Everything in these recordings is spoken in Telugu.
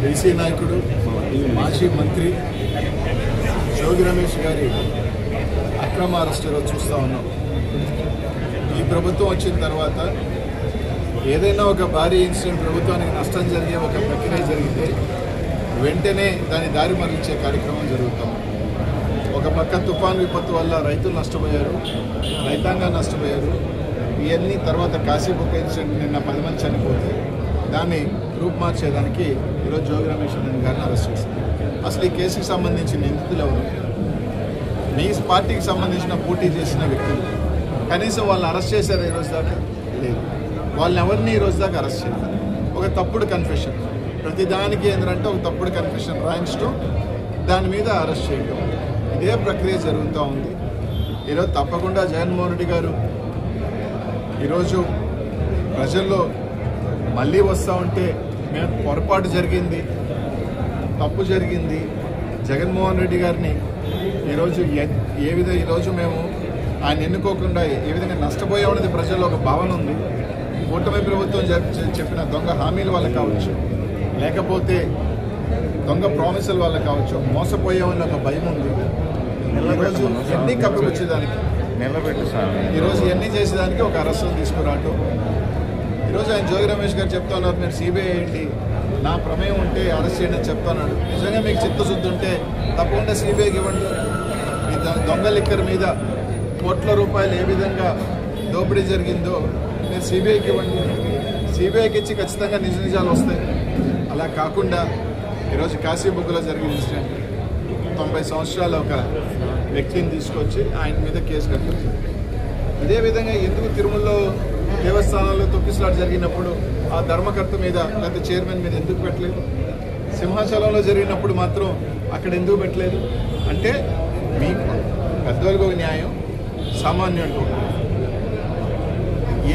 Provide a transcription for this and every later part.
బీసీ నాయకుడు మాజీ మంత్రి జోగి రమేష్ గారి అక్రమ అరెస్టులో చూస్తూ ఉన్నాం. ఈ ప్రభుత్వం వచ్చిన తర్వాత ఏదైనా ఒక భారీ ఇన్సిడెంట్ ప్రభుత్వానికి నష్టం జరిగే ఒక ప్రక్రియ జరిగితే వెంటనే దాని దారి మరలించే కార్యక్రమం జరుగుతాం. ఒక పక్క తుఫాన్ విపత్తు వల్ల రైతులు నష్టపోయారు, రైతాంగం నష్టపోయారు. ఇవన్నీ తర్వాత కాశీబుక్ ఇన్సిడెంట్ నిన్న 10 మంది చనిపోతే దాన్ని రూపుమార్చేదానికి ఈరోజు జోగి రమేష్ గారిని అరెస్ట్ చేశారు. అసలు ఈ కేసుకి సంబంధించిన నిందితులు ఎవరు? మీ పార్టీకి సంబంధించిన పోటీ చేసిన వ్యక్తులు. కనీసం వాళ్ళని అరెస్ట్ చేశారు ఈ రోజు దాకా? లేదు. వాళ్ళని ఎవరిని ఈ రోజు దాకా అరెస్ట్ చేయలేదు. ఒక తప్పుడు కన్ఫెషన్, ప్రతిదానికి ఏంటంటే ఒక తప్పుడు కన్ఫెషన్ రాయించడం, దాని మీద అరెస్ట్ చేయడం, ఇదే ప్రక్రియ జరుగుతూ ఉంది. ఈరోజు తప్పకుండా జగన్మోహన్ రెడ్డి గారు ఈరోజు ప్రజల్లో మళ్ళీ వస్తూ ఉంటే మేము పొరపాటు జరిగింది, తప్పు జరిగింది, జగన్మోహన్ రెడ్డి గారిని ఈరోజు ఈరోజు మేము ఆయన ఎన్నుకోకుండా ఏ విధంగా నష్టపోయామనేది ప్రజల్లో ఒక భావన ఉంది. కూటమి ప్రభుత్వం చెప్పిన దొంగ హామీల వల్ల కావచ్చు, లేకపోతే దొంగ ప్రామిసుల వల్ల కావచ్చు, మోసపోయామని ఒక భయం ఉంది. ఈరోజు ఎన్ని కప్పిపుచ్చేదానికి, ఈరోజు ఎన్ని చేసేదానికి ఒక అరెస్టులు తీసుకురావటం. ఈరోజు ఆయన జోగి రమేష్ గారు చెప్తా ఉన్నారు, మీరు సిబిఐ ఏంటి, నా ప్రమేయం ఉంటే అరెస్ట్ చేయండి అని చెప్తున్నాడు. నిజంగా మీకు చిత్తశుద్ధి ఉంటే తప్పకుండా సిబిఐకి ఇవ్వండి. ఈ దొంగ లిక్కర్ మీద కోట్ల రూపాయలు ఏ విధంగా దోపిడీ జరిగిందో మీరు సిబిఐకి ఇవ్వండి. సిబిఐకి ఇచ్చి ఖచ్చితంగా నిజ నిజాలు వస్తాయి. అలా కాకుండా ఈరోజు కాశీబుక్లో జరిగిన ఇన్సిడెంట్ 90 సంవత్సరాల ఒక వ్యక్తిని తీసుకొచ్చి ఆయన మీద కేసు కట్టారు. అదేవిధంగా ఎందుకు తిరుమలలో దేవస్థానాల్లో తొక్కిసలాట జరిగినప్పుడు ఆ ధర్మకర్త మీద లేకపోతే చైర్మన్ మీద ఎందుకు పెట్టలేదు? సింహాచలంలో జరిగినప్పుడు మాత్రం అక్కడ ఎందుకు పెట్టలేదు? అంటే మీకు పెద్దవాళ్ళకు ఒక న్యాయం, సామాన్యులకు ఒక న్యాయం.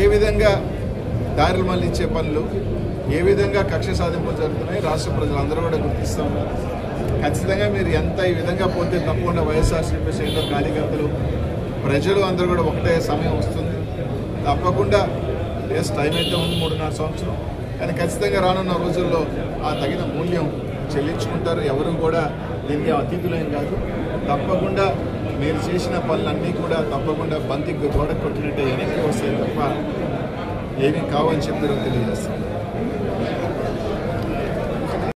ఏ విధంగా దారులు మళ్ళించే పనులు, ఏ విధంగా కక్ష సాధింపులు జరుగుతున్నాయి రాష్ట్ర ప్రజలందరూ కూడా గుర్తిస్తూ ఉన్నారు. ఖచ్చితంగా మీరు ఎంత ఈ విధంగా పోతే తప్పకుండా వైఎస్ఆర్సీపీ శ్రేణులు, కార్యకర్తలు, ప్రజలు అందరూ కూడా ఒకటే సమయం వస్తుంది. తప్పకుండా టైం అయితే ఉంది 3.5 సంవత్సరం, కానీ ఖచ్చితంగా రానున్న రోజుల్లో ఆ తగిన మూల్యం చెల్లించుకుంటారు. ఎవరు కూడా దీనికి అతీతులేం కాదు. తప్పకుండా మీరు చేసిన పనులన్నీ కూడా తప్పకుండా బంతికి గోడ కొట్టినట్టే వెనక్కి వస్తాయి తప్ప ఏమీ కావని చెప్పి తెలియజేస్తారు.